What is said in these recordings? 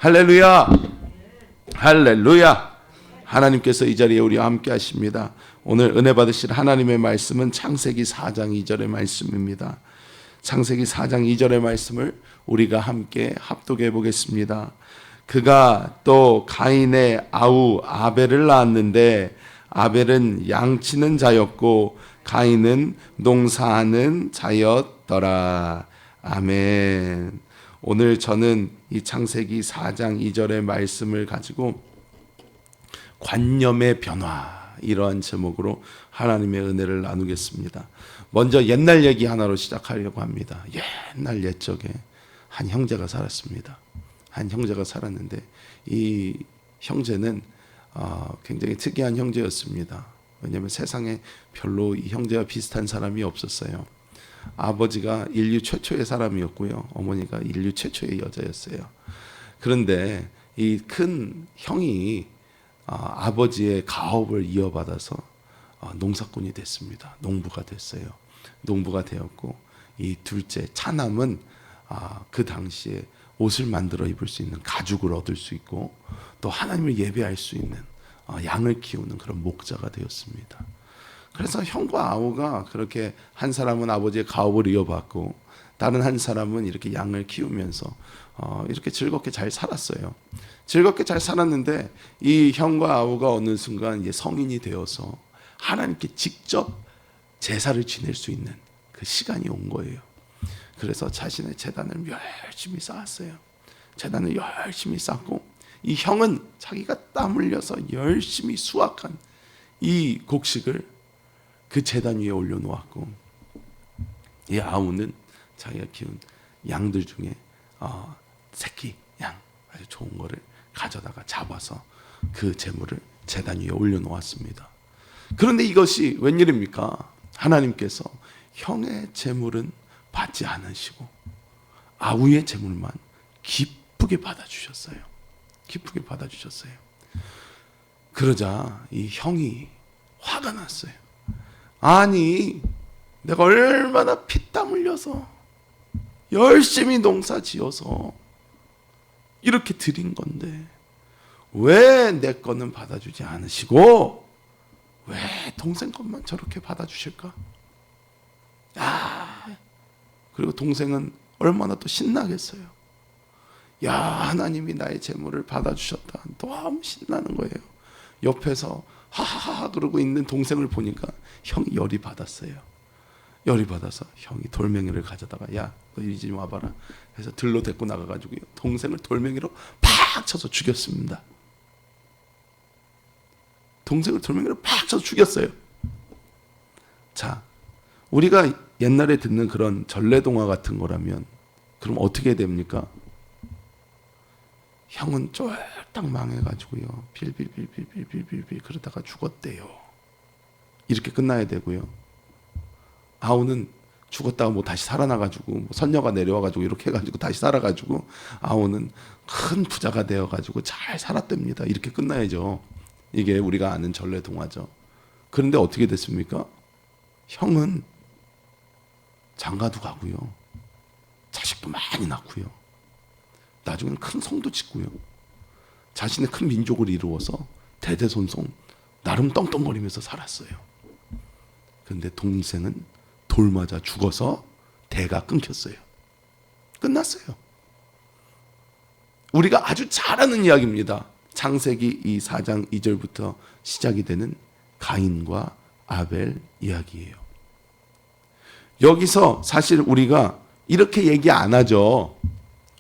할렐루야. 할렐루야. 하나님께서 이 자리에 우리와 함께 하십니다. 오늘 은혜 받으실 하나님의 말씀은 창세기 4장 2절의 말씀입니다. 창세기 4장 2절의 말씀을 우리가 함께 합독해 보겠습니다. 그가 또 가인의 아우 아벨을 낳았는데 아벨은 양치는 자였고 가인은 농사하는 자였더라. 아멘. 오늘 저는 이 창세기 4장 2절의 말씀을 가지고 관념의 변화, 이러한 제목으로 하나님의 은혜를 나누겠습니다. 먼저 옛날 얘기 하나로 시작하려고 합니다. 옛날 옛적에 한 형제가 살았습니다. 한 형제가 살았는데 이 형제는 굉장히 특이한 형제였습니다. 왜냐하면 세상에 별로 이 형제와 비슷한 사람이 없었어요. 아버지가 인류 최초의 사람이었고요. 어머니가 인류 최초의 여자였어요. 그런데 이 큰 형이 아버지의 가업을 이어받아서 농사꾼이 됐습니다. 농부가 됐어요. 농부가 되었고 이 둘째 차남은 그 당시에 옷을 만들어 입을 수 있는 가죽을 얻을 수 있고 또 하나님을 예배할 수 있는 양을 키우는 그런 목자가 되었습니다. 그래서 형과 아우가 그렇게 한 사람은 아버지의 가업을 이어받고 다른 한 사람은 이렇게 양을 키우면서 이렇게 즐겁게 잘 살았어요. 즐겁게 잘 살았는데 이 형과 아우가 어느 순간 이제 성인이 되어서 하나님께 직접 제사를 지낼 수 있는 그 시간이 온 거예요. 그래서 자신의 제단을 열심히 쌓았어요. 제단을 열심히 쌓고 이 형은 자기가 땀 흘려서 열심히 수확한 이 곡식을 그 제단 위에 올려놓았고 이 아우는 자기가 키운 양들 중에 새끼 양 아주 좋은 거를 가져다가 잡아서 그 제물을 제단 위에 올려놓았습니다. 그런데 이것이 웬일입니까? 하나님께서 형의 제물은 받지 않으시고 아우의 제물만 기쁘게 받아주셨어요. 기쁘게 받아주셨어요. 그러자 이 형이 화가 났어요. 아니, 내가 얼마나 피땀 흘려서 열심히 농사 지어서 이렇게 드린 건데 왜 내 거는 받아주지 않으시고 왜 동생 것만 저렇게 받아주실까? 그리고 동생은 얼마나 또 신나겠어요. 야, 하나님이 나의 재물을 받아주셨다. 너무 신나는 거예요. 옆에서 하하하 그러고 있는 동생을 보니까 형이 열이 받았어요. 열이 받아서 형이 돌멩이를 가져다가 야, 너 이리 좀 와봐라 해서 들로 데리고 나가가지고 동생을 돌멩이로 팍 쳐서 죽였습니다. 동생을 돌멩이로 팍 쳐서 죽였어요. 자, 우리가 옛날에 듣는 그런 전래동화 같은 거라면 그럼 어떻게 됩니까? 형은 쫄딱 망해가지고요. 빌빌빌빌빌빌빌 그러다가 죽었대요. 이렇게 끝나야 되고요. 아우는 죽었다가 뭐 다시 살아나가지고 뭐 선녀가 내려와가지고 이렇게 해가지고 다시 살아가지고 아우는 큰 부자가 되어가지고 잘 살았답니다. 이렇게 끝나야죠. 이게 우리가 아는 전래동화죠. 그런데 어떻게 됐습니까? 형은 장가도 가고요. 자식도 많이 낳고요. 나중에는 큰 성도 짓고요. 자신의 큰 민족을 이루어서 대대손손 나름 떵떵거리면서 살았어요. 그런데 동생은 돌 맞아 죽어서 대가 끊겼어요. 끝났어요. 우리가 아주 잘 아는 이야기입니다. 창세기 이 4장 2절부터 시작이 되는 가인과 아벨 이야기예요. 여기서 사실 우리가 이렇게 얘기 안 하죠.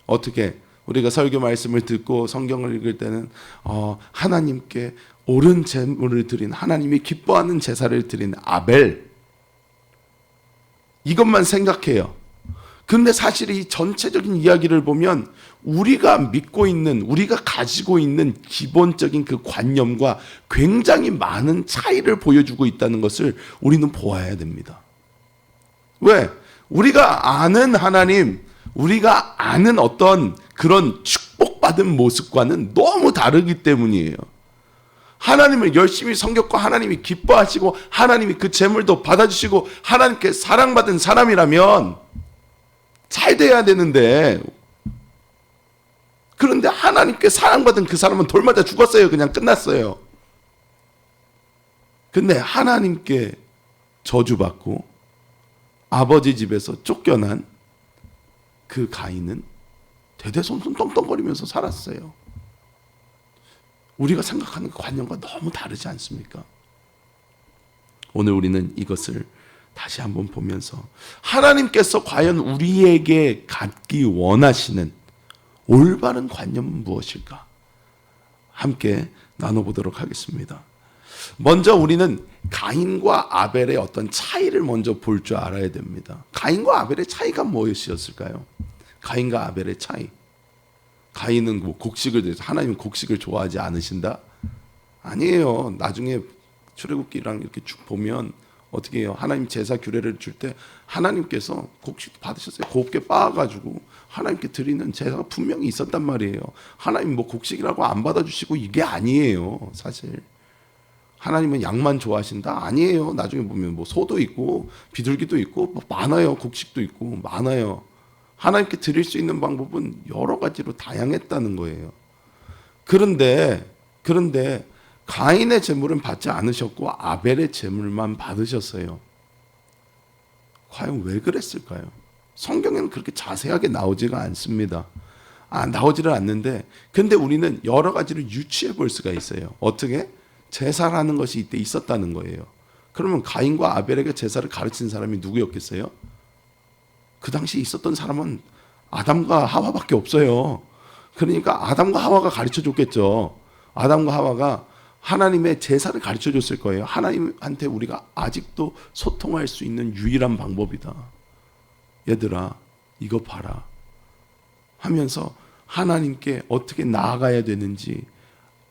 어떻게? 우리가 설교 말씀을 듣고 성경을 읽을 때는 하나님께 옳은 제물을 드린, 하나님이 기뻐하는 제사를 드린 아벨, 이것만 생각해요. 근데 사실 이 전체적인 이야기를 보면 우리가 믿고 있는, 우리가 가지고 있는 기본적인 그 관념과 굉장히 많은 차이를 보여주고 있다는 것을 우리는 보아야 됩니다. 왜? 우리가 아는 하나님, 우리가 아는 어떤 그런 축복받은 모습과는 너무 다르기 때문이에요. 하나님을 열심히 섬겼고 하나님이 기뻐하시고 하나님이 그 재물도 받아주시고 하나님께 사랑받은 사람이라면 잘 돼야 되는데 그런데 하나님께 사랑받은 그 사람은 돌 맞아 죽었어요. 그냥 끝났어요. 근데 하나님께 저주받고 아버지 집에서 쫓겨난 그 가인은 대대손손 떵떵거리면서 살았어요. 우리가 생각하는 그 관념과 너무 다르지 않습니까? 오늘 우리는 이것을 다시 한번 보면서 하나님께서 과연 우리에게 갖기 원하시는 올바른 관념은 무엇일까? 함께 나눠보도록 하겠습니다. 먼저 우리는 가인과 아벨의 어떤 차이를 먼저 볼 줄 알아야 됩니다. 가인과 아벨의 차이가 무엇이었을까요? 가인과 아벨의 차이. 가인은 뭐 곡식을 대해서 하나님은 곡식을 좋아하지 않으신다? 아니에요. 나중에 출애굽기랑 이렇게 쭉 보면 어떻게 해요? 하나님 제사 규례를 줄 때 하나님께서 곡식 받으셨어요. 곱게 빻아가지고 하나님께 드리는 제사가 분명히 있었단 말이에요. 하나님 뭐 곡식이라고 안 받아주시고 이게 아니에요. 사실 하나님은 양만 좋아하신다? 아니에요. 나중에 보면 뭐 소도 있고 비둘기도 있고 뭐 많아요. 곡식도 있고 많아요. 하나님께 드릴 수 있는 방법은 여러 가지로 다양했다는 거예요. 그런데 가인의 제물은 받지 않으셨고 아벨의 제물만 받으셨어요. 과연 왜 그랬을까요? 성경에는 그렇게 자세하게 나오지가 않습니다. 나오지를 않는데 근데 우리는 여러 가지를 유추해 볼 수가 있어요. 어떻게? 제사라는 것이 이때 있었다는 거예요. 그러면 가인과 아벨에게 제사를 가르친 사람이 누구였겠어요? 그 당시 있었던 사람은 아담과 하와밖에 없어요. 그러니까 아담과 하와가 가르쳐 줬겠죠. 아담과 하와가 하나님의 제사를 가르쳐 줬을 거예요. 하나님한테 우리가 아직도 소통할 수 있는 유일한 방법이다. 얘들아, 이거 봐라. 하면서 하나님께 어떻게 나아가야 되는지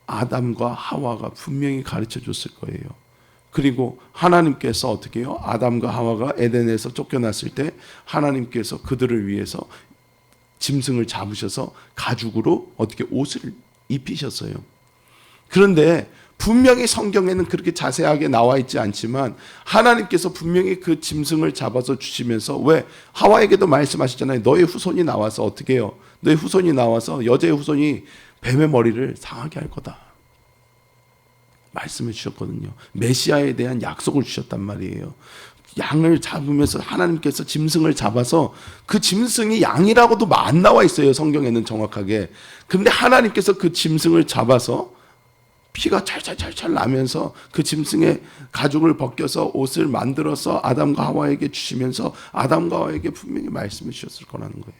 아담과 하와가 분명히 가르쳐 줬을 거예요. 그리고 하나님께서 어떻게 해요? 아담과 하와가 에덴에서 쫓겨났을 때 하나님께서 그들을 위해서 짐승을 잡으셔서 가죽으로 어떻게 옷을 입히셨어요. 그런데 분명히 성경에는 그렇게 자세하게 나와 있지 않지만 하나님께서 분명히 그 짐승을 잡아서 주시면서 왜 하와에게도 말씀하셨잖아요. 너의 후손이 나와서 어떻게 해요? 너의 후손이 나와서 여자의 후손이 뱀의 머리를 상하게 할 거다. 말씀해 주셨거든요. 메시아에 대한 약속을 주셨단 말이에요. 양을 잡으면서 하나님께서 짐승을 잡아서 그 짐승이 양이라고도 안 나와 있어요. 성경에는 정확하게. 근데 하나님께서 그 짐승을 잡아서 피가 찰찰찰찰 나면서 그 짐승의 가죽을 벗겨서 옷을 만들어서 아담과 하와에게 주시면서 아담과 하와에게 분명히 말씀해 주셨을 거라는 거예요.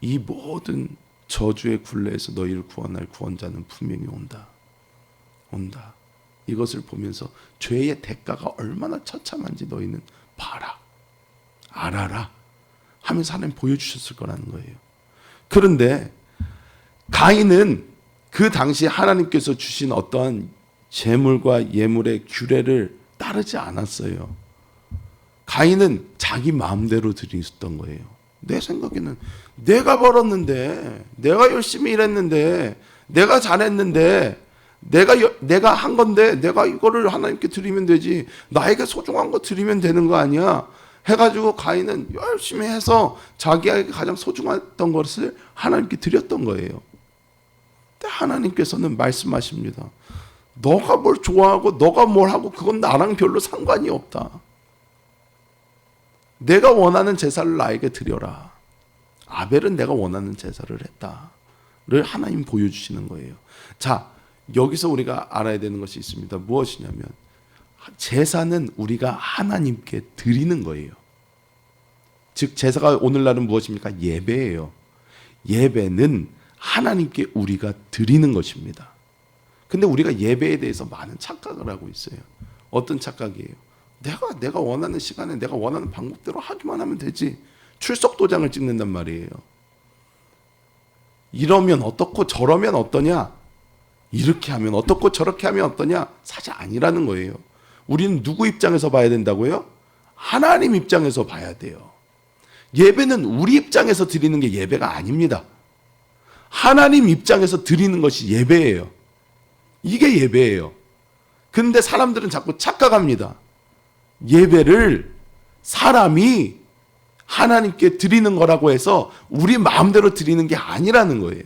이 모든 저주의 굴레에서 너희를 구원할 구원자는 분명히 온다. 이것을 보면서 죄의 대가가 얼마나 처참한지 너희는 봐라. 알아라. 하면서 하나님 보여주셨을 거라는 거예요. 그런데 가인은 그 당시 하나님께서 주신 어떠한 제물과 예물의 규례를 따르지 않았어요. 가인은 자기 마음대로 드렸던 거예요. 내 생각에는 내가 벌었는데, 내가 열심히 일했는데, 내가 잘했는데, 내가 한 건데 내가 이거를 하나님께 드리면 되지, 나에게 소중한 거 드리면 되는 거 아니야 해가지고 가인은 열심히 해서 자기에게 가장 소중했던 것을 하나님께 드렸던 거예요. 근데 하나님께서는 말씀하십니다. 너가 뭘 좋아하고 너가 뭘 하고 그건 나랑 별로 상관이 없다. 내가 원하는 제사를 나에게 드려라. 아벨은 내가 원하는 제사를 했다를 하나님 보여주시는 거예요. 자, 여기서 우리가 알아야 되는 것이 있습니다. 무엇이냐면 제사는 우리가 하나님께 드리는 거예요. 즉 제사가 오늘날은 무엇입니까? 예배예요. 예배는 하나님께 우리가 드리는 것입니다. 근데 우리가 예배에 대해서 많은 착각을 하고 있어요. 어떤 착각이에요? 내가 원하는 시간에 내가 원하는 방법대로 하기만 하면 되지. 출석 도장을 찍는단 말이에요. 이러면 어떻고 저러면 어떠냐? 이렇게 하면 어떻고 저렇게 하면 어떠냐? 사실 아니라는 거예요. 우리는 누구 입장에서 봐야 된다고요? 하나님 입장에서 봐야 돼요. 예배는 우리 입장에서 드리는 게 예배가 아닙니다. 하나님 입장에서 드리는 것이 예배예요. 이게 예배예요. 근데 사람들은 자꾸 착각합니다. 예배를 사람이 하나님께 드리는 거라고 해서 우리 마음대로 드리는 게 아니라는 거예요.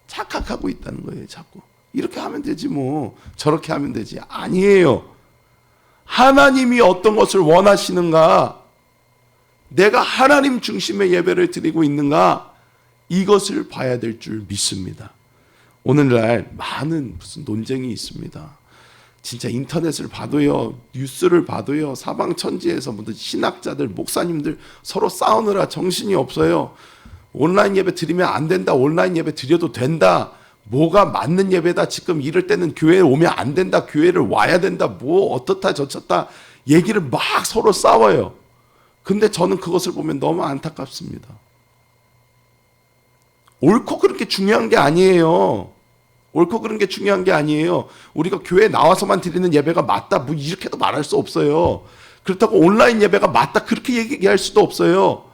착각하고 있다는 거예요. 자꾸 이렇게 하면 되지 뭐 저렇게 하면 되지. 아니에요. 하나님이 어떤 것을 원하시는가, 내가 하나님 중심의 예배를 드리고 있는가, 이것을 봐야 될 줄 믿습니다. 오늘날 많은 무슨 논쟁이 있습니다. 진짜 인터넷을 봐도요, 뉴스를 봐도요, 사방천지에서 모든 신학자들, 목사님들 서로 싸우느라 정신이 없어요. 온라인 예배 드리면 안 된다, 온라인 예배 드려도 된다, 뭐가 맞는 예배다, 지금 이럴 때는 교회에 오면 안 된다, 교회를 와야 된다, 뭐 어떻다 저쳤다 얘기를 막 서로 싸워요. 근데 저는 그것을 보면 너무 안타깝습니다. 옳고 그런 게 중요한 게 아니에요. 옳고 그런 게 중요한 게 아니에요. 우리가 교회에 나와서만 드리는 예배가 맞다, 뭐 이렇게도 말할 수 없어요. 그렇다고 온라인 예배가 맞다, 그렇게 얘기할 수도 없어요.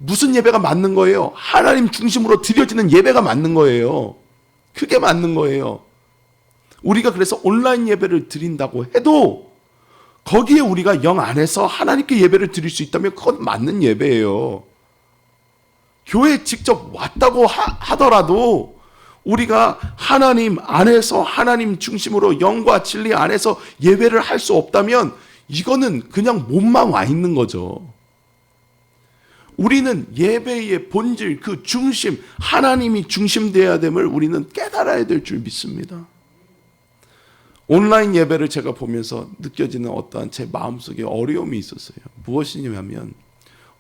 무슨 예배가 맞는 거예요? 하나님 중심으로 드려지는 예배가 맞는 거예요. 그게 맞는 거예요. 우리가 그래서 온라인 예배를 드린다고 해도 거기에 우리가 영 안에서 하나님께 예배를 드릴 수 있다면 그건 맞는 예배예요. 교회에 직접 왔다고 하더라도 우리가 하나님 안에서 하나님 중심으로 영과 진리 안에서 예배를 할 수 없다면 이거는 그냥 몸만 와 있는 거죠. 우리는 예배의 본질, 그 중심, 하나님이 중심되어야 됨을 우리는 깨달아야 될 줄 믿습니다. 온라인 예배를 제가 보면서 느껴지는 어떠한 제 마음속에 어려움이 있었어요. 무엇이냐면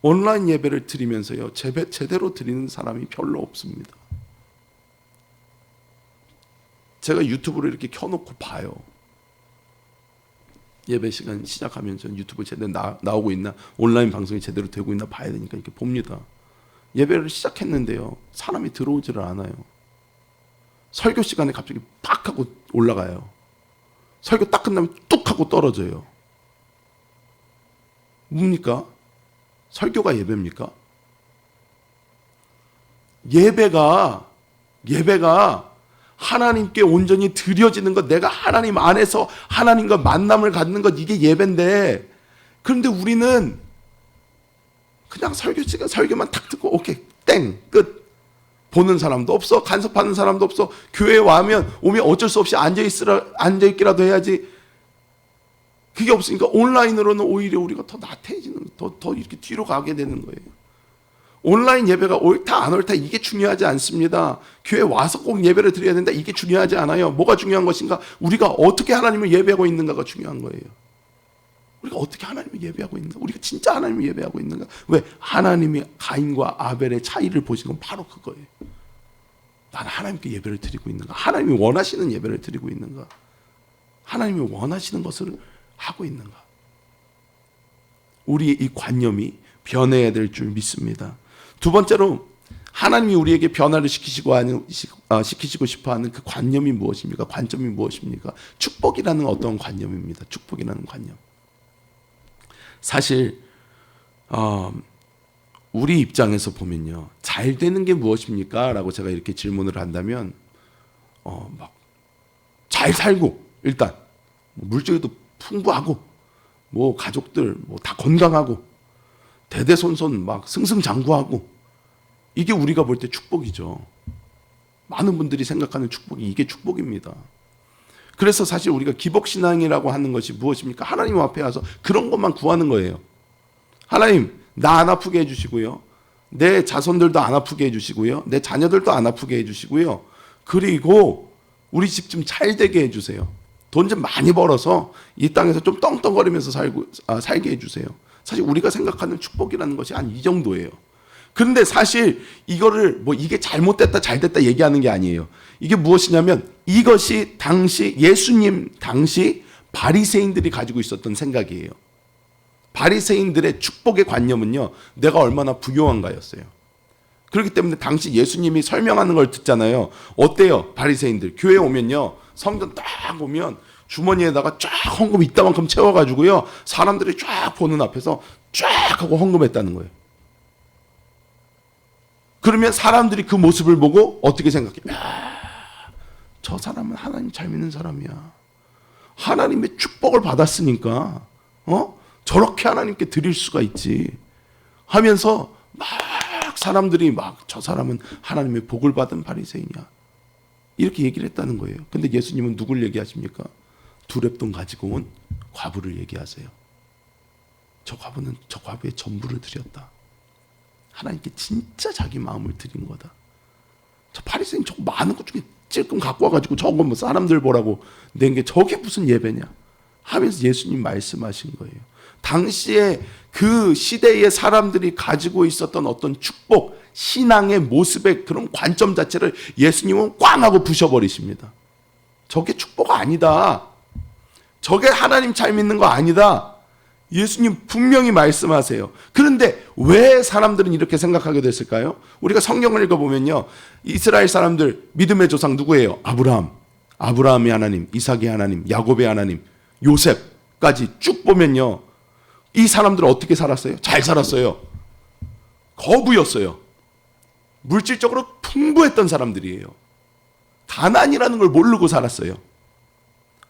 온라인 예배를 드리면서요, 제대로 드리는 사람이 별로 없습니다. 제가 유튜브를 이렇게 켜놓고 봐요. 예배 시간 시작하면 전 유튜브 제대로 나오고 있나, 온라인 방송이 제대로 되고 있나 봐야 되니까 이렇게 봅니다. 예배를 시작했는데요, 사람이 들어오지를 않아요. 설교 시간에 갑자기 팍 하고 올라가요. 설교 딱 끝나면 뚝 하고 떨어져요. 뭡니까? 설교가 예배입니까? 예배가 하나님께 온전히 드려지는 것, 내가 하나님 안에서 하나님과 만남을 갖는 것, 이게 예배인데, 그런데 우리는 그냥 설교만 탁 듣고 오케이 땡 끝. 보는 사람도 없어, 간섭하는 사람도 없어. 교회에 오면 어쩔 수 없이 앉아있기라도 해야지. 그게 없으니까 온라인으로는 오히려 우리가 더 나태해지는, 더 이렇게 뒤로 가게 되는 거예요. 온라인 예배가 옳다 안 옳다 이게 중요하지 않습니다. 교회 와서 꼭 예배를 드려야 된다, 이게 중요하지 않아요. 뭐가 중요한 것인가? 우리가 어떻게 하나님을 예배하고 있는가가 중요한 거예요. 우리가 어떻게 하나님을 예배하고 있는가? 우리가 진짜 하나님을 예배하고 있는가? 왜? 하나님이 가인과 아벨의 차이를 보신 건 바로 그거예요. 나는 하나님께 예배를 드리고 있는가? 하나님이 원하시는 예배를 드리고 있는가? 하나님이 원하시는 것을 하고 있는가? 우리의 이 관념이 변해야 될 줄 믿습니다. 두 번째로 하나님이 우리에게 변화를 시키시고 싶어하는 그 관념이 무엇입니까? 관점이 무엇입니까? 축복이라는 어떤 관념입니다. 축복이라는 관념. 사실 우리 입장에서 보면요, 잘 되는 게 무엇입니까? 라고 제가 이렇게 질문을 한다면 막 잘 살고, 일단 물질도 풍부하고, 뭐 가족들 뭐 다 건강하고, 대대손손 막 승승장구하고, 이게 우리가 볼 때 축복이죠. 많은 분들이 생각하는 축복이 이게 축복입니다. 그래서 사실 우리가 기복신앙이라고 하는 것이 무엇입니까? 하나님 앞에 와서 그런 것만 구하는 거예요. 하나님, 나 안 아프게 해주시고요, 내 자손들도 안 아프게 해주시고요, 내 자녀들도 안 아프게 해주시고요, 그리고 우리 집 좀 잘 되게 해주세요. 돈 좀 많이 벌어서 이 땅에서 좀 떵떵거리면서 살게 해주세요. 사실 우리가 생각하는 축복이라는 것이 한 이 정도예요. 그런데 사실 이거를 뭐 이게 잘못됐다 잘됐다 얘기하는 게 아니에요. 이게 무엇이냐면 이것이 당시 예수님 당시 바리새인들이 가지고 있었던 생각이에요. 바리새인들의 축복의 관념은요, 내가 얼마나 부유한가였어요. 그렇기 때문에 당시 예수님이 설명하는 걸 듣잖아요. 어때요? 바리새인들 교회 오면요, 성전 딱 오면 주머니에다가 쫙 헌금 이따만큼 채워가지고요, 사람들이 쫙 보는 앞에서 쫙 하고 헌금했다는 거예요. 그러면 사람들이 그 모습을 보고 어떻게 생각해? 야, 저 사람은 하나님 잘 믿는 사람이야. 하나님의 축복을 받았으니까 저렇게 하나님께 드릴 수가 있지. 하면서 막 사람들이 막 저 사람은 하나님의 복을 받은 바리새인이야 이렇게 얘기를 했다는 거예요. 근데 예수님은 누굴 얘기하십니까? 두 렙돈 가지고 온 과부를 얘기하세요. 저 과부는 저 과부의 전부를 드렸다. 하나님께 진짜 자기 마음을 드린 거다. 저 바리새인 저거 많은 것 중에 찔끔 갖고 와가지고 저거 뭐 사람들 보라고 낸 게 저게 무슨 예배냐 하면서 예수님 말씀하신 거예요. 당시에 그 시대의 사람들이 가지고 있었던 어떤 축복, 신앙의 모습의 그런 관점 자체를 예수님은 꽝 하고 부셔버리십니다. 저게 축복 아니다. 저게 하나님 잘 믿는 거 아니다. 예수님 분명히 말씀하세요. 그런데 왜 사람들은 이렇게 생각하게 됐을까요? 우리가 성경을 읽어보면요, 이스라엘 사람들 믿음의 조상 누구예요? 아브라함의 하나님, 이삭의 하나님, 야곱의 하나님, 요셉까지 쭉 보면요, 이 사람들은 어떻게 살았어요? 잘 살았어요. 거부였어요. 물질적으로 풍부했던 사람들이에요. 가난이라는 걸 모르고 살았어요.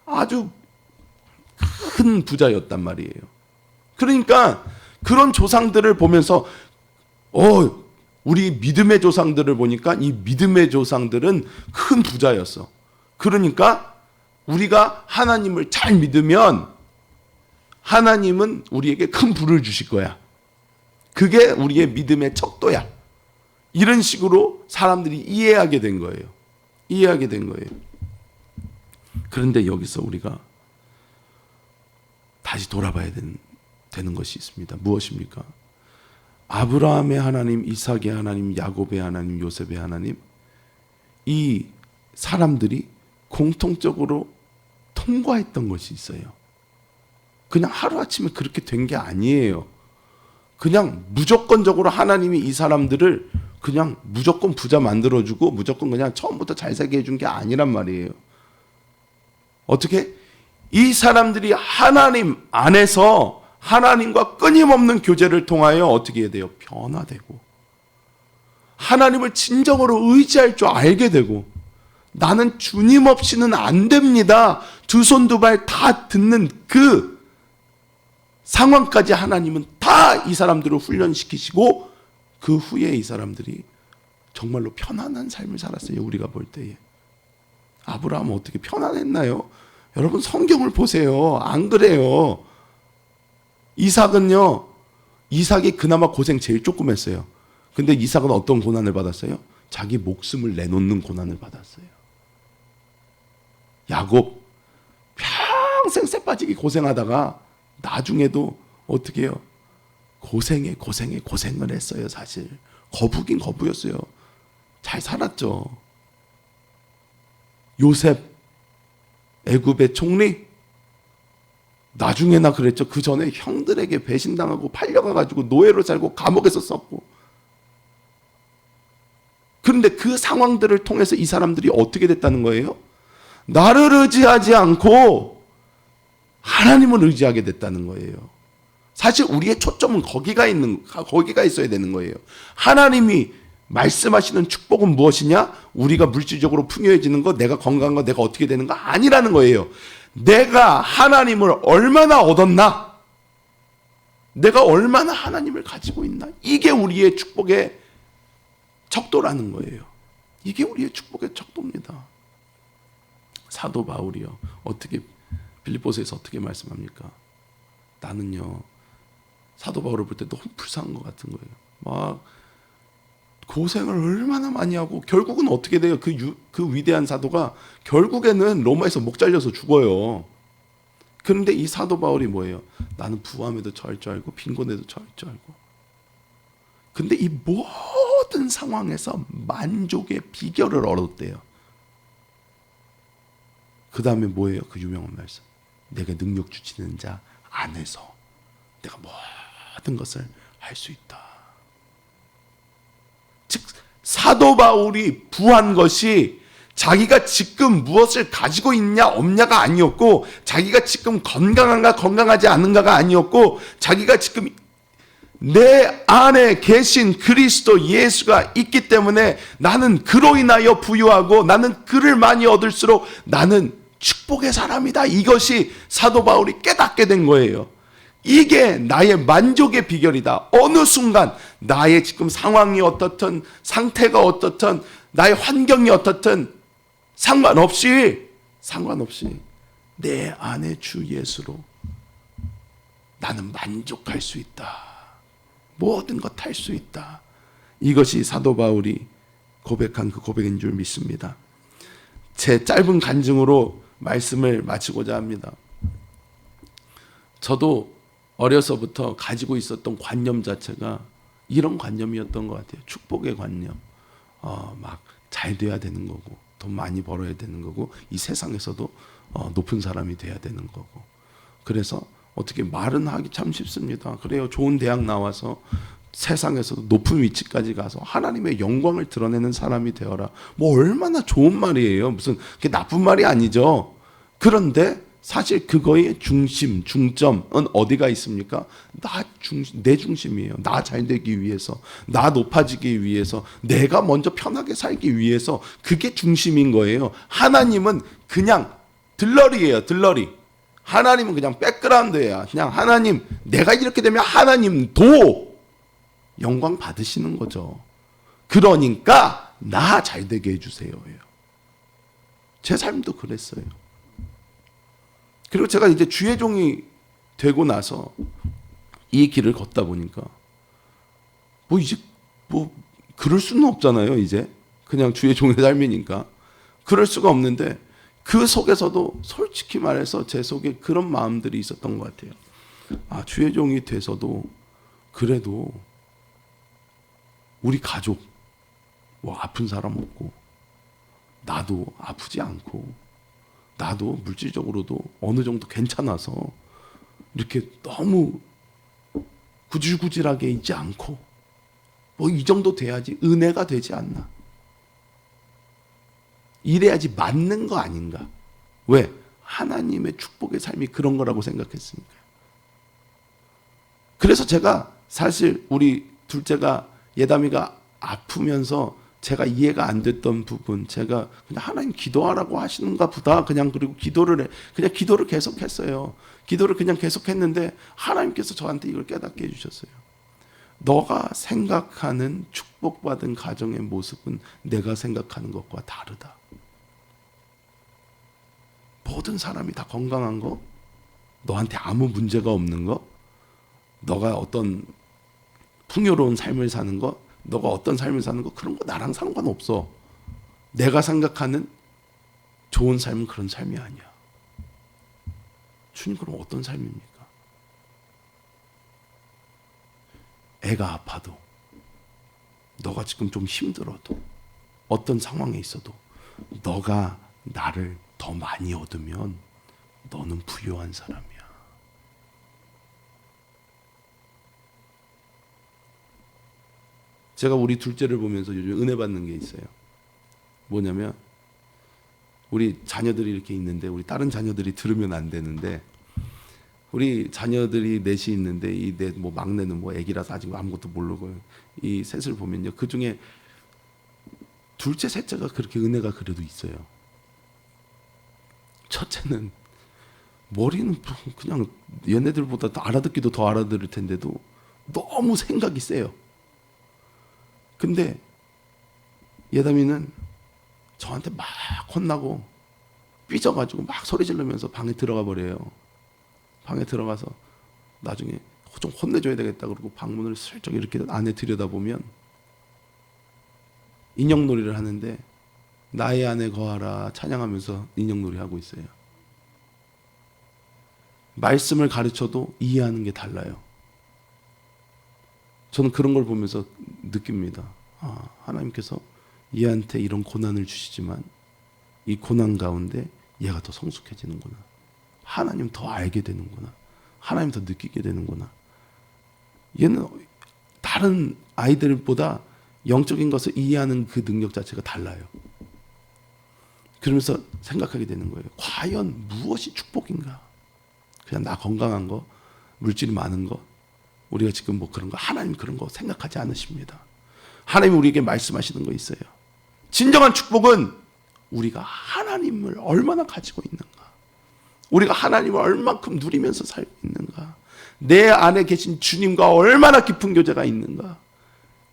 아주 큰 부자였단 말이에요. 그러니까 그런 조상들을 보면서 우리 믿음의 조상들을 보니까 이 믿음의 조상들은 큰 부자였어. 그러니까 우리가 하나님을 잘 믿으면 하나님은 우리에게 큰 부를 주실 거야. 그게 우리의 믿음의 척도야. 이런 식으로 사람들이 이해하게 된 거예요. 이해하게 된 거예요. 그런데 여기서 우리가 다시 돌아봐야 되는 것이 있습니다. 무엇입니까? 아브라함의 하나님, 이삭의 하나님, 야곱의 하나님, 요셉의 하나님, 이 사람들이 공통적으로 통과했던 것이 있어요. 그냥 하루아침에 그렇게 된 게 아니에요. 그냥 무조건적으로 하나님이 이 사람들을 그냥 무조건 부자 만들어주고 무조건 그냥 처음부터 잘 살게 해준 게 아니란 말이에요. 어떻게? 이 사람들이 하나님 안에서 하나님과 끊임없는 교제를 통하여 어떻게 해야 돼요? 변화되고 하나님을 진정으로 의지할 줄 알게 되고 나는 주님 없이는 안 됩니다. 두 손 두 발 다 듣는 그 상황까지 하나님은 다 이 사람들을 훈련시키시고 그 후에 이 사람들이 정말로 편안한 삶을 살았어요. 우리가 볼 때에. 아브라함은 어떻게 편안했나요? 여러분 성경을 보세요. 안 그래요. 이삭은요, 이삭이 그나마 고생 제일 조금 했어요. 근데 이삭은 어떤 고난을 받았어요? 자기 목숨을 내놓는 고난을 받았어요. 야곱 평생 쇠 빠지게 고생하다가 나중에도 어떻게 해요? 고생을 했어요. 사실 거부긴 거부였어요. 잘 살았죠. 요셉 애굽의 총리, 나중에나 그랬죠. 그 전에 형들에게 배신당하고 팔려가가지고 노예로 살고 감옥에서 썼고. 그런데 그 상황들을 통해서 이 사람들이 어떻게 됐다는 거예요? 나를 의지하지 않고 하나님을 의지하게 됐다는 거예요. 사실 우리의 초점은 거기가 있어야 되는 거예요. 하나님이 말씀하시는 축복은 무엇이냐? 우리가 물질적으로 풍요해지는 거, 내가 건강한 거, 내가 어떻게 되는 거 아니라는 거예요. 내가 하나님을 얼마나 얻었나? 내가 얼마나 하나님을 가지고 있나? 이게 우리의 축복의 척도라는 거예요. 이게 우리의 축복의 척도입니다. 사도 바울이요, 어떻게 빌립보서에서 어떻게 말씀합니까? 나는요, 사도 바울을 볼 때 너무 불쌍한 것 같은 거예요. 막 고생을 얼마나 많이 하고 결국은 어떻게 돼요? 그 위대한 사도가 결국에는 로마에서 목 잘려서 죽어요. 그런데 이 사도 바울이 뭐예요? 나는 부함에도 처할 줄 알고 빈곤에도 처할 줄 알고. 근데 이 모든 상황에서 만족의 비결을 얻었대요. 그 다음에 뭐예요? 그 유명한 말씀. 내가 능력 주시는 자 안에서 내가 모든 것을 할 수 있다. 즉 사도 바울이 부한 것이 자기가 지금 무엇을 가지고 있냐 없냐가 아니었고, 자기가 지금 건강한가 건강하지 않은가가 아니었고, 자기가 지금 내 안에 계신 그리스도 예수가 있기 때문에 나는 그로 인하여 부유하고 나는 그를 많이 얻을수록 나는 축복의 사람이다. 이것이 사도 바울이 깨닫게 된 거예요. 이게 나의 만족의 비결이다. 어느 순간 나의 지금 상황이 어떻든 상태가 어떻든 나의 환경이 어떻든 상관없이 내 안에 주 예수로 나는 만족할 수 있다. 모든 것 할 수 있다. 이것이 사도 바울이 고백한 그 고백인 줄 믿습니다. 제 짧은 간증으로 말씀을 마치고자 합니다. 저도 어려서부터 가지고 있었던 관념 자체가 이런 관념이었던 것 같아요. 축복의 관념. 막 잘 돼야 되는 거고, 돈 많이 벌어야 되는 거고, 이 세상에서도 높은 사람이 돼야 되는 거고. 그래서 어떻게 말은 하기 참 쉽습니다. 그래요. 좋은 대학 나와서 세상에서도 높은 위치까지 가서 하나님의 영광을 드러내는 사람이 되어라. 뭐 얼마나 좋은 말이에요. 무슨 그게 나쁜 말이 아니죠. 그런데 사실 그거의 중심, 중점은 어디가 있습니까? 내 중심이에요. 나 잘 되기 위해서, 나 높아지기 위해서, 내가 먼저 편하게 살기 위해서 그게 중심인 거예요. 하나님은 그냥 들러리예요. 들러리. 하나님은 그냥 백그라운드예요. 그냥 하나님, 내가 이렇게 되면 하나님도 영광 받으시는 거죠. 그러니까 나 잘 되게 해주세요. 제 삶도 그랬어요. 그리고 제가 이제 주의 종이 되고 나서 이 길을 걷다 보니까 이제 그럴 수는 없잖아요. 이제 그냥 주의 종의 삶이니까 그럴 수가 없는데 그 속에서도 솔직히 말해서 제 속에 그런 마음들이 있었던 것 같아요. 주의 종이 돼서도 그래도 우리 가족 아픈 사람 없고 나도 아프지 않고 나도 물질적으로도 어느 정도 괜찮아서 이렇게 너무 구질구질하게 있지 않고 이 정도 돼야지 은혜가 되지 않나. 이래야지 맞는 거 아닌가. 왜? 하나님의 축복의 삶이 그런 거라고 생각했으니까. 그래서 제가 사실 우리 둘째가 예담이가 아프면서 제가 이해가 안 됐던 부분, 제가 그냥 하나님 기도하라고 하시는가 보다. 그리고 기도를 계속했어요. 기도를 그냥 계속했는데 하나님께서 저한테 이걸 깨닫게 해주셨어요. 너가 생각하는 축복받은 가정의 모습은 내가 생각하는 것과 다르다. 모든 사람이 다 건강한 거, 너한테 아무 문제가 없는 거, 너가 어떤 풍요로운 삶을 사는 거, 너가 어떤 삶을 사는 거 그런 거 나랑 상관없어. 내가 생각하는 좋은 삶은 그런 삶이 아니야. 주님 그럼 어떤 삶입니까? 애가 아파도 너가 지금 좀 힘들어도 어떤 상황에 있어도 너가 나를 더 많이 얻으면 너는 부유한 사람이야. 제가 우리 둘째를 보면서 요즘 은혜 받는 게 있어요. 뭐냐면 우리 자녀들이 이렇게 있는데 우리 다른 자녀들이 들으면 안 되는데 우리 자녀들이 넷이 있는데 이 넷 막내는 애기라서 아직 아무것도 모르고 이 셋을 보면요. 그 중에 둘째 셋째가 그렇게 은혜가 그래도 있어요. 첫째는 머리는 그냥 얘네들보다 알아듣기도 더 알아들을 텐데도 너무 생각이 세요. 근데 예담이는 저한테 막 혼나고 삐져가지고 막 소리 지르면서 방에 들어가 버려요. 방에 들어가서 나중에 좀 혼내줘야 되겠다 그러고 방문을 슬쩍 이렇게 안에 들여다보면 인형놀이를 하는데 나의 안에 거하라 찬양하면서 인형놀이 하고 있어요. 말씀을 가르쳐도 이해하는 게 달라요. 저는 그런 걸 보면서 느낍니다. 하나님께서 얘한테 이런 고난을 주시지만 이 고난 가운데 얘가 더 성숙해지는구나. 하나님 더 알게 되는구나. 하나님 더 느끼게 되는구나. 얘는 다른 아이들보다 영적인 것을 이해하는 그 능력 자체가 달라요. 그러면서 생각하게 되는 거예요. 과연 무엇이 축복인가? 그냥 나 건강한 거, 물질이 많은 거, 우리가 지금 그런 거, 하나님 그런 거 생각하지 않으십니다. 하나님 우리에게 말씀하시는 거 있어요. 진정한 축복은 우리가 하나님을 얼마나 가지고 있는가, 우리가 하나님을 얼만큼 누리면서 살고 있는가, 내 안에 계신 주님과 얼마나 깊은 교제가 있는가.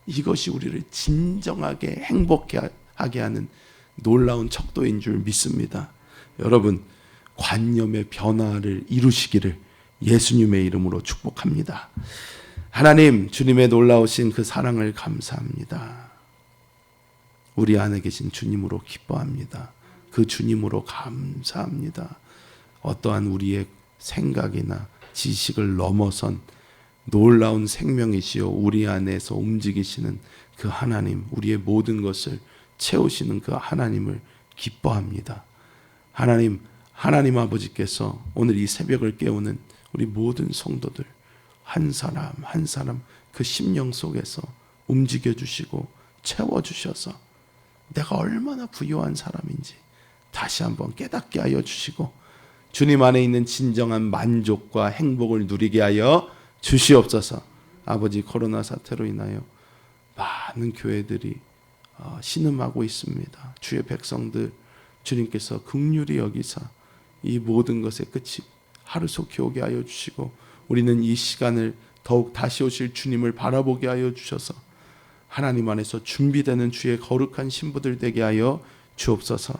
이것이 우리를 진정하게 행복하게 하는 놀라운 척도인 줄 믿습니다. 여러분, 관념의 변화를 이루시기를 예수님의 이름으로 축복합니다. 하나님, 주님의 놀라우신 그 사랑을 감사합니다. 우리 안에 계신 주님으로 기뻐합니다. 그 주님으로 감사합니다. 어떠한 우리의 생각이나 지식을 넘어선 놀라운 생명이시요 우리 안에서 움직이시는 그 하나님, 우리의 모든 것을 채우시는 그 하나님을 기뻐합니다. 하나님 아버지께서 오늘 이 새벽을 깨우는 우리 모든 성도들 한 사람 한 사람 그 심령 속에서 움직여 주시고 채워 주셔서 내가 얼마나 부유한 사람인지 다시 한번 깨닫게 하여 주시고 주님 안에 있는 진정한 만족과 행복을 누리게 하여 주시옵소서. 아버지, 코로나 사태로 인하여 많은 교회들이 신음하고 있습니다. 주의 백성들 주님께서 긍휼히 여기사 이 모든 것의 끝이 하루속히 오게 하여 주시고 우리는 이 시간을 더욱 다시 오실 주님을 바라보게 하여 주셔서 하나님 안에서 준비되는 주의 거룩한 신부들 되게 하여 주옵소서.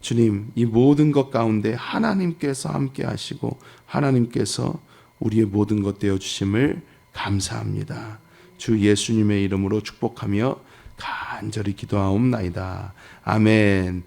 주님, 이 모든 것 가운데 하나님께서 함께 하시고 하나님께서 우리의 모든 것 되어 주심을 감사합니다. 주 예수님의 이름으로 축복하며 간절히 기도하옵나이다. 아멘.